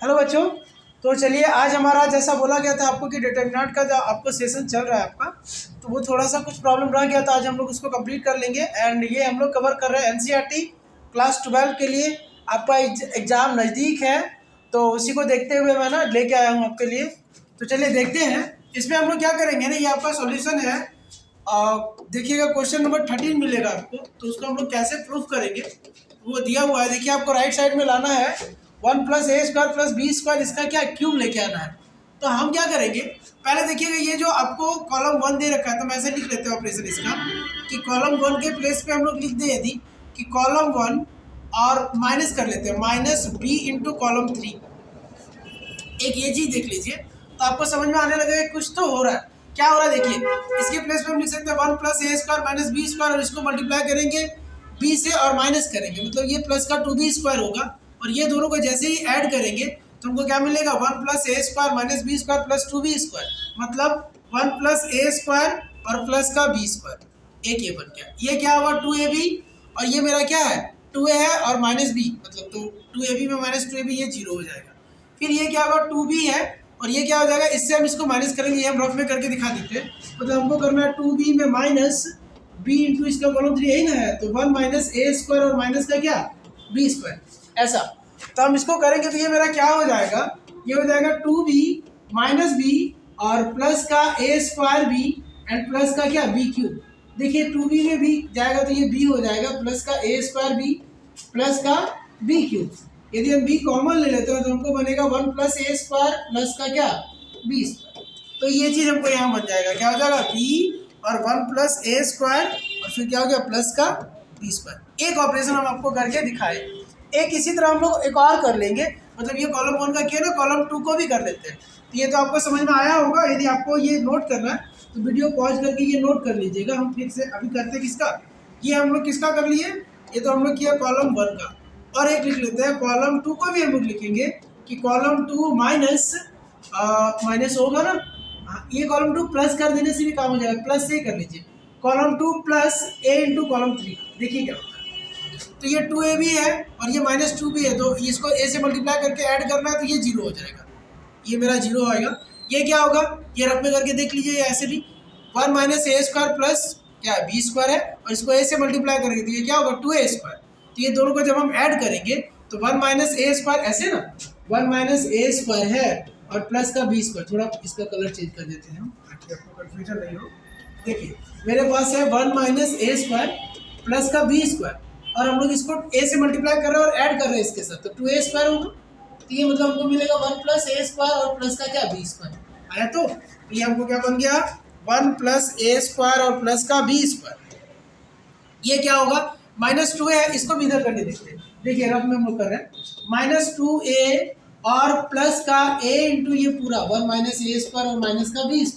Hello बच्चों, तो चलिए आज हमारा जैसा बोला गया था आपको कि डिटरमिनेंट का जो आपको सेशन चल रहा है आपका, तो वो थोड़ा सा कुछ प्रॉब्लम रह गया था। आज हम लोग उसको कंप्लीट कर लेंगे एंड ये हम लोग कवर कर रहे हैं एनसीईआरटी क्लास 12 के लिए। आपका एग्ज़ाम नज़दीक है तो उसी को देखते हुए मैं ना लेके आया हूँ आपके लिए। तो चलिए देखते हैं इसमें हम लोग क्या करेंगे ना। ये आपका सॉल्यूशन है, देखिएगा क्वेश्चन नंबर 13 मिलेगा आपको, तो उसको हम लोग कैसे प्रूफ करेंगे वो दिया हुआ है। देखिए आपको राइट साइड में लाना है 1 + a² + b², इसका क्या क्यूब लेके आना है। तो हम क्या करेंगे, पहले देखिएगा ये जो आपको कॉलम 1 दे रखा है तो मैं ऐसे लिख लेते हैं ऑपरेशन इसका कि कॉलम 1 के प्लेस पे हम लोग लिख दें यदि कि कॉलम 1 और माइनस कर लेते हैं -b × कॉलम 3। एक ये चीज़ देख लीजिए तो आपको समझ में आने लगेगा कुछ तो हो रहा है। क्या हो रहा है देखिए, इसके प्लेस पे हम लिख सकते हैं 1 + a² - b² और इसको मल्टीप्लाई करेंगे b से और माइनस करेंगे, मतलब ये प्लस का 2b² होगा और ये दोनों को जैसे ही ऐड करेंगे तो हमको क्या मिलेगा 1 + a² - b² + 2b², मतलब 1 + a² और प्लस का b²। एक ये बन गया, ये क्या होगा 2ab और ये मेरा क्या है 2a है और -b, मतलब तो 2ab में -2ab ये 0 हो जाएगा। फिर ये क्या होगा 2b है और ये क्या हो जाएगा, इससे हम इसको माइनस करेंगे, ये हम रफ में करके दिखा देते हैं। मतलब हमको करना है 2b में -b × इसका कॉलम 3 यही ना है, तो 1 - a² और माइनस का क्या b², ऐसा। तो हम इसको करेंगे तो ये मेरा क्या हो जाएगा, ये हो जाएगा 2b - b और प्लस का a² एंड प्लस का क्या b³। देखिए 2b में भी जाएगा तो ये b हो जाएगा प्लस का a² प्लस का b³। यदि हम b कॉमन ले लेते हैं तो हमको बनेगा 1 + a² प्लस का क्या b²। तो ये चीज़ हमको यहाँ बन जाएगा, क्या हो जाएगा b और 1 + a² और फिर क्या हो गया प्लस का b²। एक ऑपरेशन हम आपको करके दिखाए। एक इसी तरह हम लोग एक और कर लेंगे, मतलब ये कॉलम 1 का किया ना, कॉलम 2 को भी कर लेते हैं। तो ये तो आपको समझ में आया होगा। यदि आपको ये नोट करना है तो वीडियो पॉज करके ये नोट कर लीजिएगा। हम फिर से अभी करते हैं किसका, ये हम लोग किसका कर लिए, ये तो हम लोग किया कॉलम 1 का। और एक लिख लेते हैं कॉलम 2 को भी हम लोग लिखेंगे कि कॉलम 2 माइनस होगा ना, हाँ, ये कॉलम 2 प्लस कर देने से भी काम हो जाएगा, प्लस से ही कर लीजिए कॉलम 2 + a × कॉलम 3। देखिए क्या होता है, तो ये 2ab है और ये -2b है, तो इसको a से मल्टीप्लाई करके ऐड करना है तो ये 0 हो जाएगा, ये मेरा 0 आएगा। ये क्या होगा, ये रफ में करके देख लीजिए, ये ऐसे भी 1 - a² प्लस क्या b² है और इसको a से मल्टीप्लाई करेंगे तो ये क्या होगा 2a²। तो ये दोनों को जब हम ऐड करेंगे तो 1 - a² ऐसे ना, 1 - a² है और प्लस का b²। थोड़ा इसका कलर चेंज कर देते हैं हम ताकि आपको कन्फ्यूजन नहीं हो। देखिए मेरे पास है 1 - a² प्लस का b² और हम लोग इसको a से मल्टीप्लाई कर रहे हैं और ऐड कर रहे हैं इसके साथ, तो 2a² होगा। तो ये मतलब हमको मिलेगा 1 + a² और प्लस का क्या b² आया। तो ये हमको क्या बन गया 1 + a² और प्लस का b²। ये क्या होगा -2a है, इसको भी इधर करके देखते हैं। देखिए रफ में हम लोग कर रहे हैं -2a और प्लस का a × ये पूरा 1 - a² और माइनस का b²।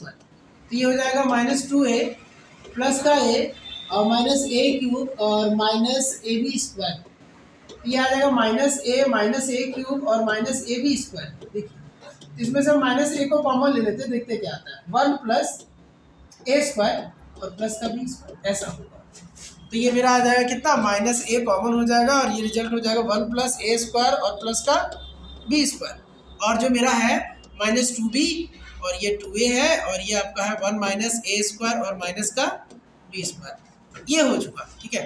तो ये हो जाएगा -2a प्लस का a और -a³ और -ab²। ये आ जाएगा -a - a³ और -ab²। देखिए इसमें से हम -a को कॉमन ले लेते हैं, देखते क्या आता है 1 + a² और प्लस का b², ऐसा होगा। तो ये मेरा आ जाएगा कितना -a कॉमन हो जाएगा और ये रिजल्ट हो जाएगा 1 + a² और प्लस का b²। और जो मेरा है -2b और ये 2a है और ये आपका है 1 - a² और माइनस का b²। ये हो चुका, ठीक है।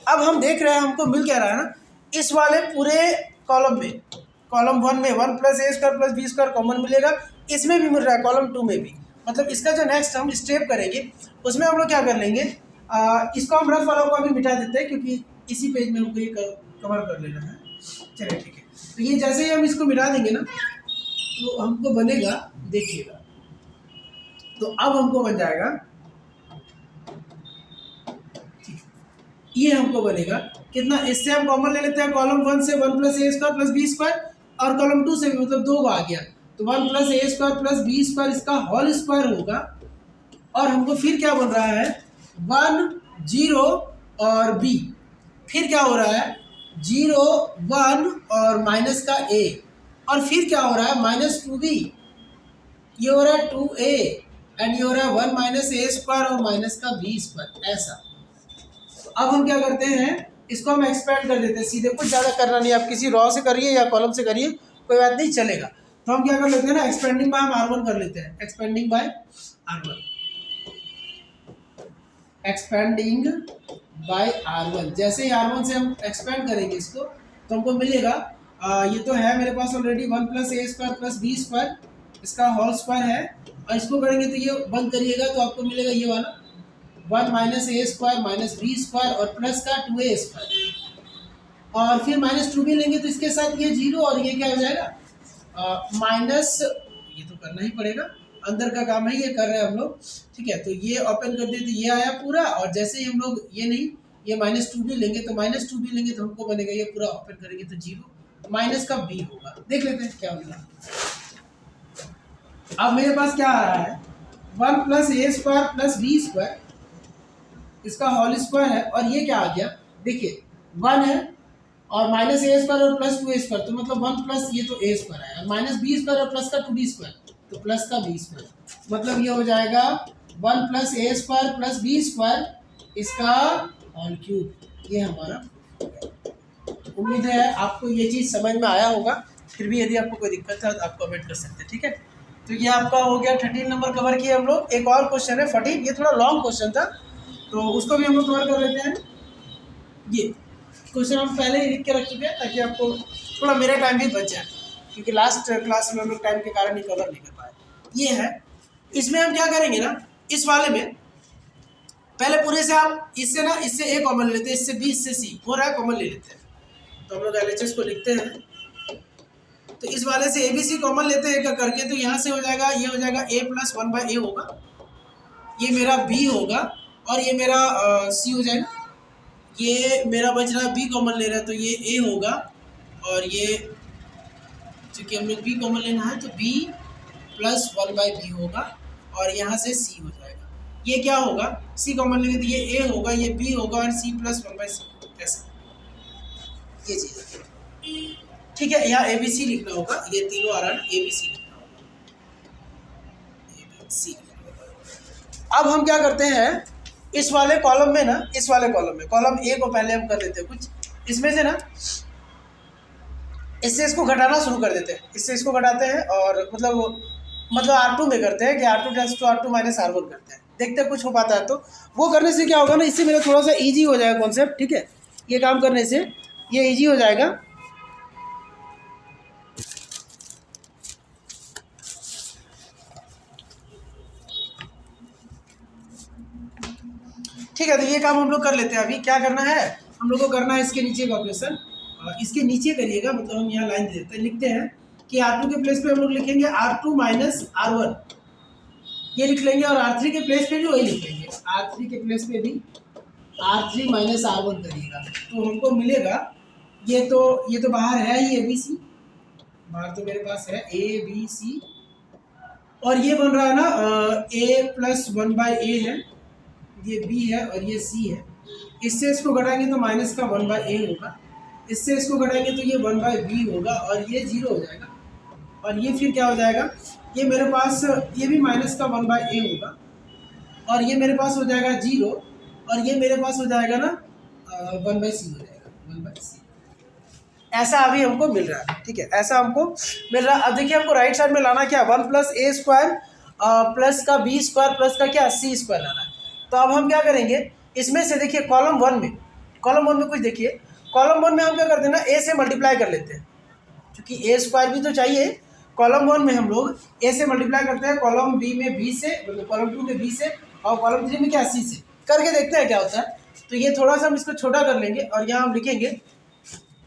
अब हम देख रहे हैं हमको मिल क्या रहा है ना, इस वाले पूरे कॉलम में, कॉलम 1 में 1 + a² + b² कॉमन मिलेगा, इसमें भी मिल रहा है कॉलम 2 में भी। मतलब इसका जो नेक्स्ट हम स्टेप करेंगे उसमें हम लोग क्या कर लेंगे, इसको हम रफ वालों को अभी मिटा देते हैं क्योंकि इसी पेज में हमको ये कवर कर लेना है। चलिए ठीक है, तो ये जैसे ही हम इसको मिटा देंगे ना तो हमको बनेगा, देखिएगा तो अब हमको बन जाएगा, ये हमको बनेगा कितना, इससे हम कॉमन ले लेते हैं कॉलम 1 से 1 + a² + b² और कॉलम 2 से भी, मतलब 2 आ गया तो 1 + a² + b² इसका होल स्क्वायर होगा। और हमको फिर क्या बन रहा है 1 0 और b, फिर क्या हो रहा है 0 1 और माइनस का a और फिर क्या हो रहा है -2b, ये हो रहा है 2a एंड ये हो रहा है 1 - a² और माइनस का b², ऐसा। अब हम क्या करते हैं, इसको हम एक्सपेंड कर देते हैं सीधे, कुछ ज़्यादा करना नहीं, आप किसी रॉ से करिए या कॉलम से करिए कोई बात नहीं, चलेगा। तो हम क्या कर लेते हैं ना, एक्सपेंडिंग बाय हम R1 कर लेते हैं, expanding bye R1, expanding bye R1। जैसे ही R1 से हम एक्सपेंड करेंगे इसको तो हमको मिलेगा ये तो है मेरे पास ऑलरेडी 1 + a² + b², इसका होल स्क्वायर है, और इसको करेंगे तो ये बंद करिएगा तो आपको मिलेगा ये वाला 1 - a² - b² और प्लस का 2a², और फिर -2 भी लेंगे तो इसके साथ ये 0 और ये क्या हो जाएगा माइनस, ये तो करना ही पड़ेगा, अंदर का काम है, ये कर रहे हैं हम लोग, ठीक है। तो ये ओपन कर दिए तो ये आया पूरा, और जैसे ही हम लोग ये नहीं ये -2 भी लेंगे तो -2 भी लेंगे तो हमको बनेगा ये पूरा, ओपन करेंगे तो 0 माइनस का b होगा। देख लेते हैं क्या होगा। अब मेरे पास क्या आ रहा है 1 + a² + b², इसका होल स्क्वायर है, और ये क्या आ गया देखिए 1 है और -a² और +2a², तो मतलब 1 प्लस ये तो a² है, और -b² और प्लस का 2b², तो प्लस का b², मतलब ये हो जाएगा 1 + a² + b², इसका होल क्यूब, ये हमारा। उम्मीद है आपको ये चीज़ समझ में आया होगा, फिर भी यदि आपको कोई दिक्कत है तो आप कमेंट कर सकते हैं, ठीक है। तो ये आपका हो गया 13 नंबर कवर किए हम लोग। एक और क्वेश्चन है 14, ये थोड़ा लॉन्ग क्वेश्चन था तो उसको भी हम लोग कवर कर लेते हैं। ये क्वेश्चन हम पहले ही लिख के रख चुके हैं ताकि आपको थोड़ा मेरा टाइम भी बच जाए, क्योंकि लास्ट क्लास में हम लोग टाइम के कारण ही कवर नहीं कर पाए। ये है, इसमें हम क्या करेंगे ना, इस वाले में पहले पूरे से आप इससे ना, इससे ए कॉमन लेते हैं, इससे बी, इससे सी हो रहा है, कॉमन ले लेते हैं। तो हम लोग LHS को लिखते हैं, तो इस वाले से ABC कॉमन लेते हैं एक करके, तो यहाँ से हो जाएगा, ये हो जाएगा a + 1/a होगा, ये मेरा B होगा, और ये मेरा C हो जाएगा। ये मेरा बच रहा है B कॉमन ले रहा है तो ये A होगा, और ये चूँकि हम लोग B कॉमन लेना है तो B + 1/b होगा, और यहाँ से C हो जाएगा। ये क्या होगा, C कॉमन लेंगे तो ये A होगा, ये B होगा, और C + 1/c, ऐसे ये चीज़ है, ठीक है। यहाँ ABC लिखना होगा, ये तीनों आ रहा है, ABC लिखना होगा, ABC लिखना होगा। अब हम क्या करते हैं, इस वाले कॉलम में ना, इस वाले कॉलम में कॉलम A को पहले हम कर देते हैं कुछ, इसमें से ना इससे इसको घटाना शुरू कर देते हैं, इससे इसको घटाते हैं, और मतलब R2 में करते हैं कि R2 + R2 - R1 करते हैं, देखते हैं कुछ हो पाता है। तो वो करने से क्या होगा ना, इससे मेरा थोड़ा सा ईजी हो जाएगा कॉन्सेप्ट, ठीक है। ये काम करने से ये ईजी हो जाएगा। ठीक है, तो ये काम हम लोग कर लेते हैं। अभी क्या करना है, हम लोग को करना है इसके नीचे का ऑपरेशन, इसके नीचे करिएगा, मतलब हम यहाँ लाइन दे देते हैं, लिखते हैं कि R2 के प्लेस पे हम लोग लिखेंगे R2 - R1, ये लिख लेंगे, और R3 के प्लेस पे भी वही लिख लेंगे, R3 के प्लेस पे भी R3 - R1 करिएगा, तो हमको मिलेगा ये तो बाहर है ही ABC, बाहर तो मेरे पास है ABC, और ये बन रहा है ना A + 1/a है, ये B है और ये C है। इससे इसको घटाएंगे तो माइनस का 1/a होगा, इससे इसको घटाएंगे तो ये 1/b होगा, और ये 0 हो जाएगा, और ये फिर क्या हो जाएगा, ये मेरे पास ये भी माइनस का 1/a होगा, और ये मेरे पास हो जाएगा 0, और ये मेरे पास हो जाएगा ना 1/c हो जाएगा, 1/c। ऐसा अभी हमको मिल रहा है, ठीक है, ऐसा हमको मिल रहा है। अब देखिए हमको राइट साइड में लाना क्या, 1 + a² प्लस का b² प्लस का क्या c² लाना है। तो अब हम क्या करेंगे, इसमें से देखिए कॉलम वन में कुछ देखिए, कॉलम 1 में हम क्या करते हैं ना, a से मल्टीप्लाई कर लेते हैं, क्योंकि a² भी तो चाहिए। कॉलम 1 में हम लोग a से मल्टीप्लाई करते हैं, कॉलम B में b से, मतलब कॉलम 2 में b से, और कॉलम 3 में क्या c से, करके देखते हैं क्या होता है। तो ये थोड़ा सा हम इसको छोटा कर लेंगे, और यहाँ हम लिखेंगे,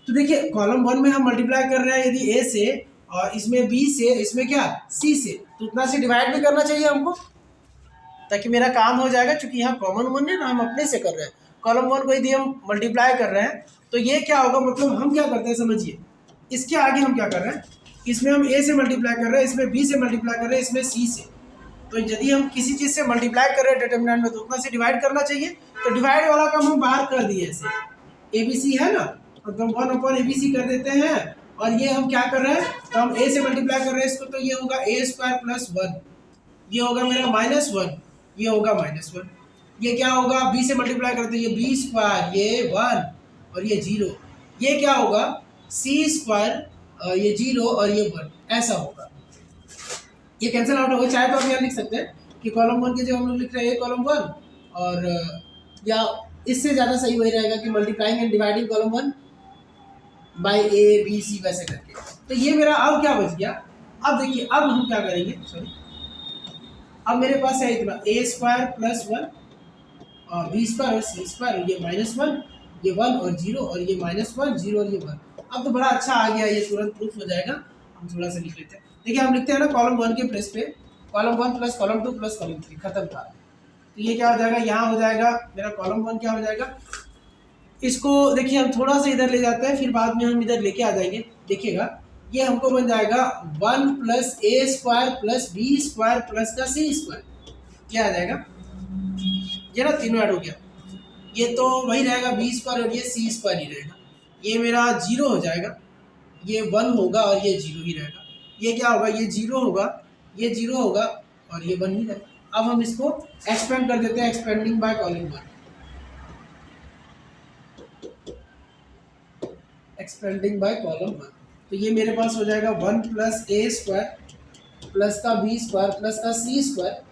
तो देखिए कॉलम 1 में हम मल्टीप्लाई कर रहे हैं यदि a से, और इसमें b से, इसमें क्या c से, तो उतना से डिवाइड भी करना चाहिए हमको, ताकि मेरा काम हो जाएगा। क्योंकि यहाँ कॉमन वन है ना, हम अपने से कर रहे हैं, कॉलम 1 को यदि हम मल्टीप्लाई कर रहे हैं तो ये क्या होगा, मतलब हम क्या करते हैं समझिए, इसके आगे हम क्या कर रहे हैं, इसमें हम a से मल्टीप्लाई कर रहे हैं, इसमें b से मल्टीप्लाई कर रहे हैं, इसमें c से। तो यदि हम किसी चीज़ से मल्टीप्लाई कर रहे हैं डिटरमिनेंट में, तो उतना से डिवाइड करना चाहिए। तो डिवाइड वाला काम हम बाहर कर दिए, ऐसे ABC है ना, तो हम 1/ABC कर देते हैं, और ये हम क्या कर रहे हैं, तो हम a से मल्टीप्लाई कर रहे हैं इसको, तो ये होगा a² + 1, ये होगा मेरा -1, ये होगा -1, ये क्या होगा, b से मल्टीप्लाई करते हैं, ये b², ये 1 और ये 0, ये क्या होगा c² ये 0 और ये 1 ऐसा होगा, ये कैंसिल आउट होगा। चाहे तो आप यहाँ लिख सकते हैं कि कॉलम 1 के जो हम लोग लिख रहे हैं कॉलम 1, और या इससे ज़्यादा सही वही रहेगा कि multiplying and dividing column 1 by A B C वैसे करके। तो ये मेरा अब क्या बच गया, अब देखिए अब हम क्या करेंगे, सॉरी अब मेरे पास है इतना ए स्क्वायर प्लस 1 और बी स्क्वायर और सी स्क्वायर, ये -1 ये 1 और 0 और ये -1 0 और ये 1। अब तो बड़ा अच्छा आ गया, ये तुरंत प्रूफ हो जाएगा। हम थोड़ा सा लिख लेते हैं, देखिए हम लिखते हैं ना कॉलम 1 के प्लेस पे column 1 plus column 2 plus column 3, खत्म था। तो ये क्या हो जाएगा, यहाँ हो जाएगा मेरा कॉलम 1 क्या हो जाएगा, इसको देखिए हम थोड़ा सा इधर ले जाते हैं, फिर बाद में हम इधर लेके आ जाएंगे। देखिएगा ये हमको बन जाएगा 1 plus A square plus B square plus का सी स्क्वायर, क्या आ जाएगा, ये ना तीनों ऐड हो गया, ये तो वही रहेगा बी स्क्वायर और ये सी स्क्वायर ही रहेगा, ये मेरा 0 हो जाएगा, ये 1 होगा और ये 0 ही रहेगा, ये क्या होगा, ये 0 होगा, ये 0 होगा और ये 1 ही रहेगा। अब हम इसको एक्सपेंड कर देते हैं, expanding by column 1, expanding by column 1, तो ये मेरे पास हो जाएगा 1 प्लस ए स्क्वायर प्लस का बी स्क्वायर प्लस का सी स्क्वायर,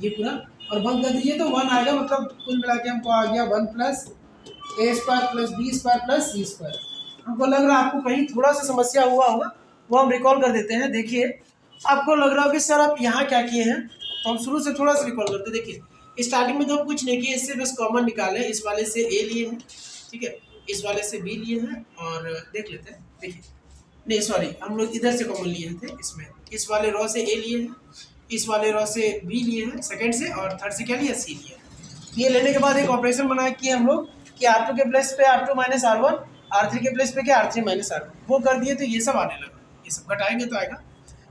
ये पूरा और बंद कर दीजिए तो 1 आएगा, मतलब कुल मिला के हमको आ गया 1 plus A square plus B square plus C square. हमको लग रहा है आपको कहीं थोड़ा सा समस्या हुआ होगा, वो हम रिकॉल कर देते हैं। देखिए आपको लग रहा है कि सर आप यहाँ क्या किए हैं, तो हम शुरू से थोड़ा सा रिकॉल करते हैं। देखिए स्टार्टिंग में तो हम कुछ नहीं किए, इससे बस कॉमन निकाले, इस वाले से ए लिए हैं, ठीक है, इस वाले से बी लिए हैं, और देख लेते हैं। देखिए नहीं सॉरी, हम लोग इधर से कॉमन लिए थे, इसमें इस वाले रो से ए लिए हैं, इस वाले रो से बी लिए हैं सेकंड से, और थर्ड से क्या लिया, सी लिया। ये लेने के बाद एक ऑपरेशन बनाया किए हम लोग कि R2 के प्लेस पे R2 माइनस R1, R3 के प्लेस पे क्या R3 माइनस R1, वो कर दिए तो ये सब आने लगा, ये सब घटाएंगे तो आएगा।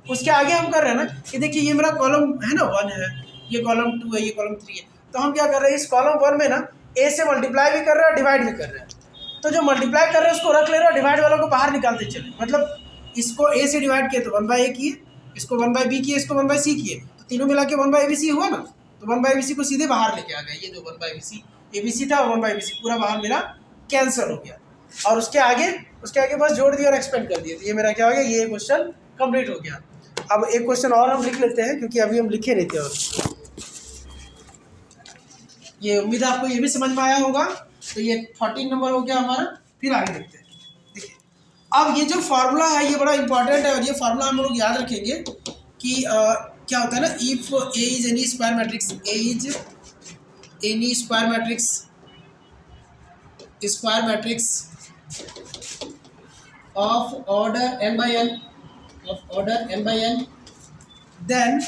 उसके आगे हम कर रहे हैं ना कि देखिए ये मेरा कॉलम है ना 1 है, ये कॉलम 2 है, ये कॉलम 3 है, तो हम क्या कर रहे हैं, इस कॉलम 1 में ना ए से मल्टीप्लाई भी कर रहे हैं, डिवाइड भी कर रहे हैं। तो जो मल्टीप्लाई कर रहे हैं उसको रख ले रहे हैं, डिवाइड वालों को बाहर निकालते चले, मतलब इसको ए से डिवाइड किए तो 1/a किए, इसको 1/b किए, इसको 1/c किए, तो तीनों मिला के 1/abc हुआ ना, तो 1/abc को सीधे बाहर लेके आ गए, ये जो 1/abc abc था 1/abc पूरा बाहर मेरा कैंसिल हो गया, और उसके आगे बस जोड़ दिया और एक्सपेंड कर दिया, तो ये मेरा क्या हो गया, ये क्वेश्चन कंप्लीट हो गया। अब एक क्वेश्चन और हम लिख लेते हैं, क्योंकि अभी हम लिखे नहीं थे, और ये उम्मीद है आपको ये भी समझ में आया होगा। तो ये 14 नंबर हो गया हमारा, फिर आगे देखते हैं। देखिए अब ये जो फार्मूला है ये बड़ा इंपॉर्टेंट है, और ये फार्मूला हम लोग याद रखेंगे कि क्या होता है ना, if A is any square matrix, A is any square matrix of order n by n, then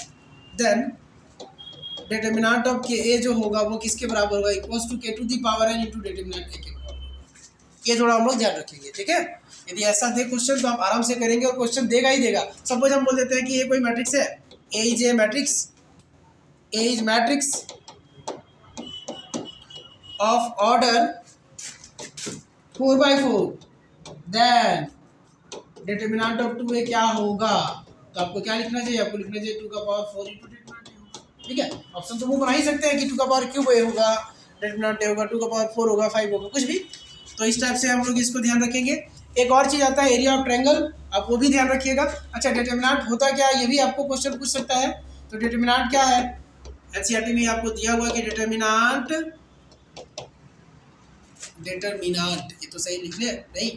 determinant of k A जो होगा वो किसके बराबर होगा, equals to k to the power n into determinant A के बराबर होगा। ये थोड़ा हम लोग ध्यान रखेंगे, ठीक है। यदि ऐसा दे क्वेश्चन तो आप आराम से करेंगे, और क्वेश्चन देगा ही देगा। सपोज हम बोल देते हैं कि ये कोई मैट्रिक्स है, A is matrix of order 4/4, then determinant of 2a क्या होगा, तो आपको क्या लिखना चाहिए, आपको लिखना चाहिए 2 का पावर 4 इंटू डिटर्मिनेंट ए होगा, ठीक है। ऑप्शन तो वो बना ही सकते हैं कि 2 का पावर क्यूब ए होगा, डिटर्मिनेंट ए होगा, 2 का पावर 4 होगा, 5 होगा, कुछ भी। तो इस टाइप से हम लोग इसको ध्यान रखेंगे। एक और चीज़ आता है एरिया ऑफ ट्रायंगल, आप वो भी ध्यान रखिएगा। अच्छा डिटर्मिनेंट होता क्या है, ये भी आपको क्वेश्चन पूछ सकता है। तो डिटर्मिनेंट क्या है, एनसीईआरटी में आपको दिया हुआ कि डिटर्मिनेंट, ये तो सही लिख ले, नहीं,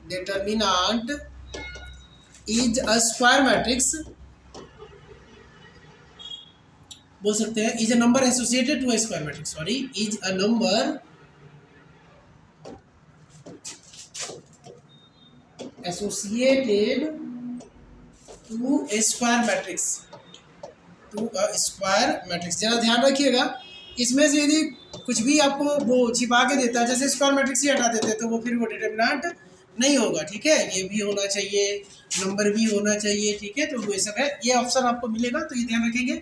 determinant is a square matrix, बोल सकते हैं is a number associated to a square matrix, sorry, is a number associated to a square matrix, जरा ध्यान रखिएगा। इसमें से यदि कुछ भी आपको वो छिपा के देता है, जैसे स्क्वायर मैट्रिक्स ही हटा देते हैं, तो वो फिर वो डिटर्मिनेंट नहीं होगा, ठीक है। ये भी होना चाहिए, नंबर भी होना चाहिए, ठीक है। तो वो सब है, ये ऑप्शन आपको मिलेगा, तो ये ध्यान रखेंगे।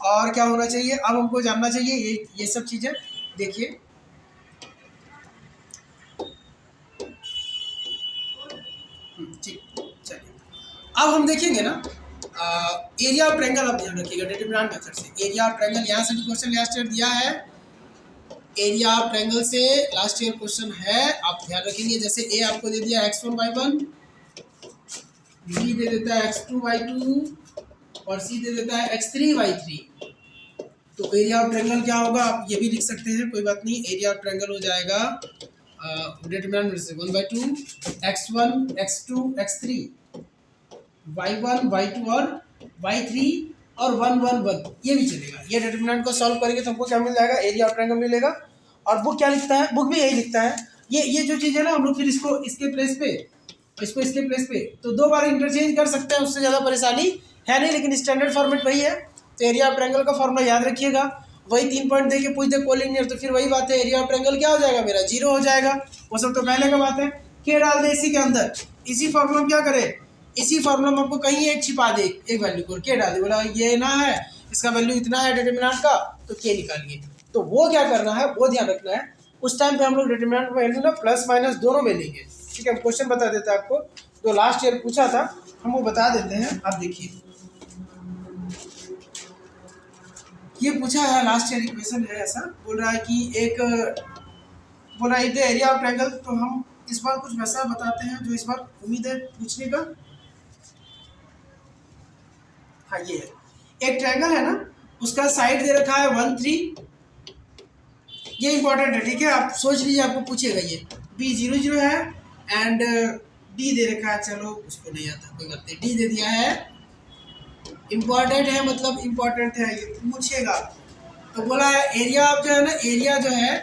और क्या होना चाहिए, अब हमको जानना चाहिए ये सब चीज़ें। देखिए ठीक, चलिए अब हम देखेंगे ना एरिया ऑफ ट्रायंगल। आप ध्यान रखिएगा डिटर्मिनेंट मेथड से एरिया ऑफ ट्रायंगल, यहाँ से भी क्वेश्चन लास्ट ईयर दिया है, एरिया ऑफ ट्रायंगल से लास्ट ईयर क्वेश्चन है, आप ध्यान रखेंगे। जैसे ए आपको दे दिया x1/1, बी दे देता है x2y2 और सी दे देता है x3y3। तो एरिया ऑफ ट्रायंगल क्या होगा, आप ये भी लिख सकते हैं, कोई बात नहीं। एरिया ऑफ ट्रायंगल हो जाएगा डिटरमिनेंट में से 1/2 x1 x2 x3 y1 y2 और y3 और 1 1 1, ये भी चलेगा। ये डिटरमिनेंट को सॉल्व करेंगे तो हमको क्या मिल जाएगा, एरिया ऑफ ट्रायंगल मिलेगा। और बुक क्या लिखता है, बुक भी यही लिखता है। ये जो चीज़ है ना, हम लोग फिर इसको इसके प्लेस पे तो 2 बार इंटरचेंज कर सकते हैं, उससे ज़्यादा परेशानी है नहीं, लेकिन स्टैंडर्ड फॉर्मेट वही है। तो एरिया ऑफ ट्रायंगल का फॉर्मूला याद रखिएगा, वही 3 पॉइंट दे के पूछ दे कोलिनियर, तो फिर वही बात है, एरिया ऑफ ट्रायंगल क्या हो जाएगा मेरा, 0 हो जाएगा। वो सब तो पहले का बात है। के डाल दे इसी के अंदर, इसी फॉर्मूला में क्या करे, इसी फॉर्मूला में आपको कहीं एक छिपा दे, एक वैल्यू को के डाल दे, बोला ये ना है, इसका वैल्यू इतना है डिटरमिनेंट का, तो के निकालिए। तो वो क्या करना है, वो ध्यान रखना है। उस टाइम पे हम लोग डिटरमिनेंट का वैल्यू ना प्लस माइनस दोनों में लेंगे, ठीक है। हम क्वेश्चन बता देते हैं आपको, जो लास्ट ईयर पूछा था हम वो बता देते हैं। आप देखिए, ये पूछा है लास्ट ईयर इक्वेशन है, ऐसा बोल रहा है कि एक बोला if the area of triangle, तो हम इस बार कुछ वैसा बताते हैं जो इस बार उम्मीद है पूछने का। हाँ, ये है एक ट्रायंगल है ना, उसका साइड दे रखा है 1 3, ये इंपॉर्टेंट है, ठीक है। आप सोच लीजिए आपको पूछेगा ये, बी 0 0 है एंड डी दे रखा है, चलो उसको नहीं आता कोई बात नहीं, डी दे दिया है, इम्पॉर्टेंट है, मतलब इम्पॉर्टेंट है, ये पूछेगा। तो बोला है एरिया ऑफ जो है ना, एरिया जो है,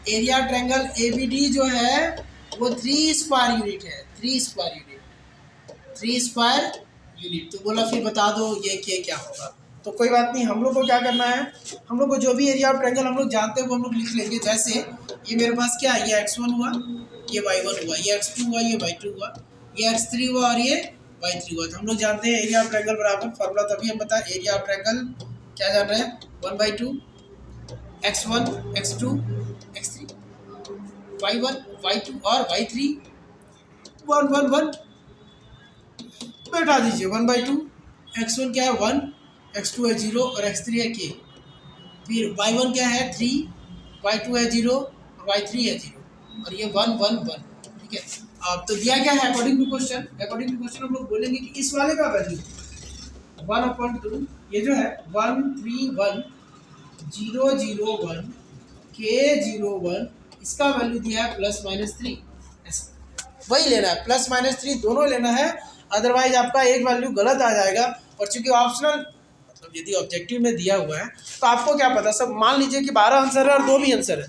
एरिया ट्रायंगल एबीडी जो है वो 3 स्क्वायर यूनिट है, 3 स्क्वायर यूनिट। तो बोला फिर बता दो ये क्या होगा। तो कोई बात नहीं, हम लोग को क्या करना है, हम लोग को जो भी एरिया ऑफ ट्रायंगल हम लोग जानते हैं वो हम लोग लिख लेंगे। जैसे ये मेरे पास क्या है, ये x1 हुआ, ये y1 हुआ, ये x2 हुआ, ये y2 हुआ, ये x3 हुआ और ये y3 हुआ। तो हम लोग जानते हैं एरिया ऑफ ट्रायंगल बराबर फॉर्मूला, तभी हम बताएं एरिया ऑफ ट्रायंगल क्या जान रहे हैं, 1/2 x1 x2 x3 y1 y2 और y3 1 1 1 बैठा दीजिए। 1/2 x1 क्या है 1, x2 है 0 और x3 है k। फिर y1 क्या है 3, y2 है 0 और y3 है 0 और ये 1 1 1, ठीक है। अब तो दिया क्या है अकॉर्डिंग टू क्वेश्चन हम लोग बोलेंगे कि इस वाले का वैल्यू 1/2, ये जो है 1 3 1 0 0 1 k 0 1, इसका वैल्यू दिया है ±3, ऐसा वही लेना है, ±3 दोनों लेना है, अदरवाइज आपका एक वैल्यू गलत आ जाएगा। और चूंकि ऑप्शनल मतलब यदि ऑब्जेक्टिव में दिया हुआ है तो आपको क्या पता, सब मान लीजिए कि 12 आंसर है और 2 भी आंसर है,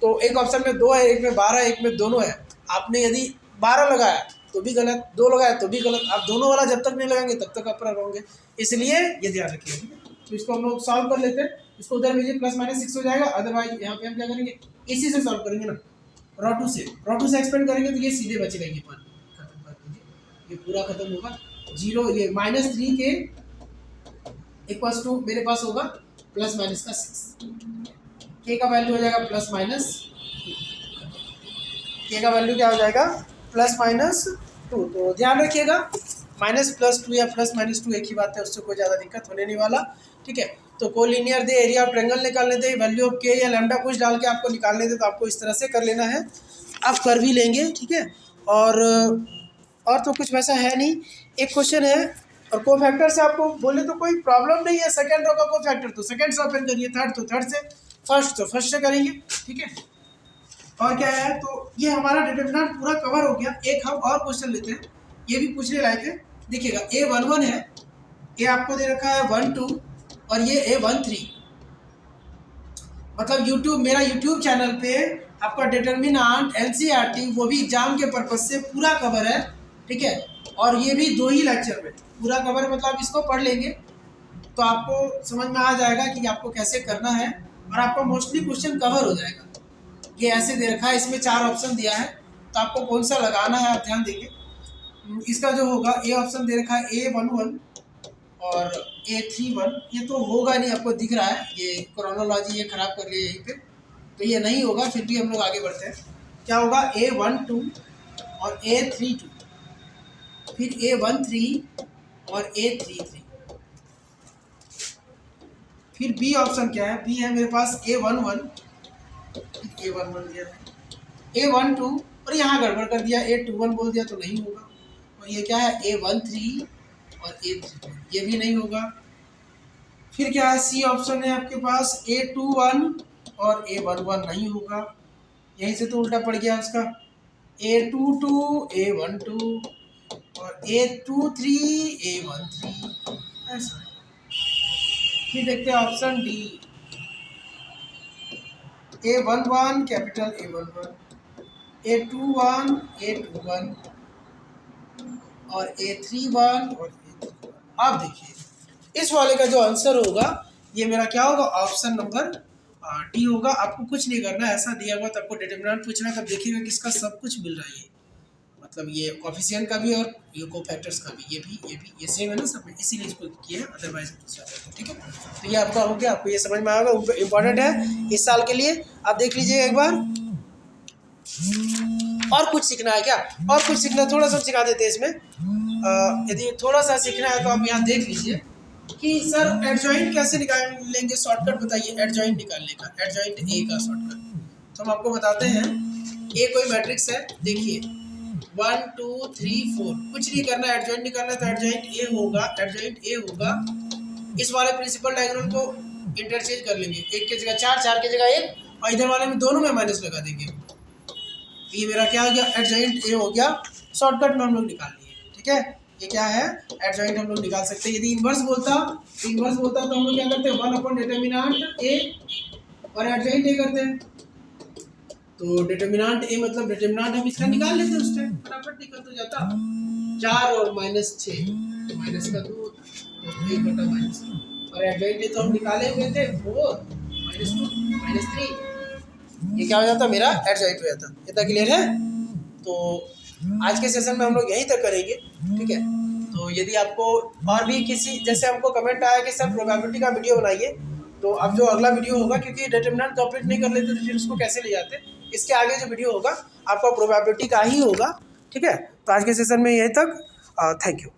तो एक ऑप्शन में 2 है, एक में 12 है, एक में दोनों है। आपने यदि 12 लगाया तो भी गलत, 2 लगाया तो भी गलत, आप दोनों वाला जब तक नहीं लगाएंगे तब तक आप रहोगे, इसलिए ये ध्यान रखिए, ठीक है। तो इसको हम लोग सॉल्व कर लेते हैं, इसको उधर भेजिए ±6 हो जाएगा, अदरवाइज यहाँ पे हम क्या करेंगे, इसी से सॉल्व करेंगे ना, ρ2 से एक्सपेंड करेंगे तो ये सीधे बचेगा, ये पानी खत्म कर दीजिए, ये पूरा खत्म होगा 0, ये -3 के इक्वल्स टू मेरे पास होगा ±6, के का वैल्यू हो जाएगा ±, के का वैल्यू क्या हो जाएगा ±2। तो ध्यान रखिएगा -+2 या ±2 एक ही बात है, उससे कोई ज़्यादा दिक्कत होने नहीं वाला, ठीक है। तो collinear they, area of triangle निकालने दे, वैल्यू ऑफ के या लैम्डा कुछ डाल के आपको निकालने दे, तो आपको इस तरह से कर लेना है, आप कर भी लेंगे, ठीक है। और तो कुछ वैसा है नहीं। एक क्वेश्चन है, और कोफैक्टर से आपको बोले तो कोई प्रॉब्लम नहीं है, सेकंड रो का कोफैक्टर तो सेकंड से ओपन करिए, थर्ड तो थर्ड से, फर्स्ट तो फर्स्ट से करेंगे, ठीक है। और क्या है, तो ये हमारा डिटरमिनेंट पूरा कवर हो गया। एक हम और क्वेश्चन लेते हैं, ये भी पूछने लायक है, देखिएगा A11 है, ये आपको दे रखा है 1 2 और ये A13, मतलब यूट्यूब, मेरा यूट्यूब चैनल पे आपका डिटरमिनेंट NCERT वो भी एग्जाम के पर्पज से पूरा कवर है, ठीक है। और ये भी 2 ही लेक्चर में पूरा कवर, मतलब इसको पढ़ लेंगे तो आपको समझ में आ जाएगा कि आपको कैसे करना है, और आपका मोस्टली क्वेश्चन कवर हो जाएगा। ये ऐसे दे रखा है, इसमें 4 ऑप्शन दिया है, तो आपको कौन सा लगाना है आप ध्यान देंगे। इसका जो होगा, ए ऑप्शन दे रखा है A11 और A31, ये तो होगा नहीं, आपको दिख रहा है, ये क्रोनोलॉजी ये खराब कर लिया यहीं पे, तो ये नहीं होगा। फिर भी हम लोग आगे बढ़ते हैं, क्या होगा A12 और A32, फिर A13 और A33, फिर बी ऑप्शन क्या है, बी है मेरे पास A11 दिया है, A12 और यहाँ गड़बड़ कर दिया A21 बोल दिया तो नहीं होगा, तो ये क्या है A13 और A34, ये भी नहीं होगा। फिर क्या है सी ऑप्शन है आपके पास A21 और A11 नहीं होगा, यहीं से तो उल्टा पड़ गया उसका। A22 A12 और A23 A13 ऐसा। फिर देखते हैं option D A11 capital A11, A21 A21 और A31 और A31। आप देखिए इस वाले का जो आंसर होगा ये मेरा क्या होगा, ऑप्शन नंबर डी होगा। आपको कुछ नहीं करना, ऐसा दिया हुआ तो आपको डिटरमिनेंट पूछना है, तब देखिएगा कि इसका सब कुछ मिल रहा है। ये मतलब ये कोफिशिएंट का भी और ये कोफैक्टर्स का भी, ये सेम है ना सब में, इसीलिए इसको किया है, अदरवाइज दूसरा है। ठीक है, तो ये आपका हो गया, आपको ये समझ में आएगा, इंपॉर्टेंट है इस साल के लिए। आप देख लीजिएगा एक बार। और कुछ सीखना है क्या, और कुछ सीखना, थोड़ा सा सिखा देते हैं इसमें। यदि थोड़ा सा सीखना है तो आप यहाँ देख लीजिए कि सर एडजॉइंट कैसे निकाल लेंगे, शॉर्टकट बताइए एडजॉइंट निकालने का, एडजॉइंट ए का शॉर्टकट। तो हम आपको बताते हैं, ए कोई मैट्रिक्स है, देखिए 1 2 3 4, कुछ नहीं करना, एडजॉइंट निकालना है तो एडजॉइंट ए होगा, एडजॉइंट ए होगा। इस वाले प्रिंसिपल डायग्राम को इंटरचेंज कर लेंगे, एक की जगह 4, 4 की जगह 1, और इधर वाले में दोनों में माइनस लगा देंगे। ये मेरा क्या हो गया, एडजॉइंट ए हो गया, शॉर्टकट में हम लोग निकाल लिए। ठीक है, ये क्या है, एडजॉइंट हम लोग निकाल सकते हैं। यदि इन्वर्स बोलता तो हम लोग क्या करते हैं, 1 अपॉन डिटरमिनेंट ए और एडजॉइंट ए करते हैं। तो डिटरमिनेंट ए मतलब डिटरमिनेंट हम इसका निकाल लेते हैं, उस टाइम फटाफट निकल तो जाता। 4 और -6 तो माइनस का 2 तो 1 बटा माइनस, और एडजॉइंट ए तो हम निकाले हुए थे 4 -2 -3, ये क्या हो जाता, मेरा एडजॉइंट हो जाता। इतना क्लियर है। तो आज के सेशन में हम लोग यहीं तक करेंगे। ठीक है, तो यदि आपको और भी किसी, जैसे हमको कमेंट आया कि सर प्रोबेबिलिटी का वीडियो बनाइए, तो अब जो अगला वीडियो होगा, क्योंकि डिटरमिनेंट कंप्लीट नहीं कर लेते तो फिर उसको कैसे ले जाते, इसके आगे जो वीडियो होगा आपका प्रोबेबिलिटी का ही होगा। ठीक है, तो आज के सेशन में यहीं तक, थैंक यू।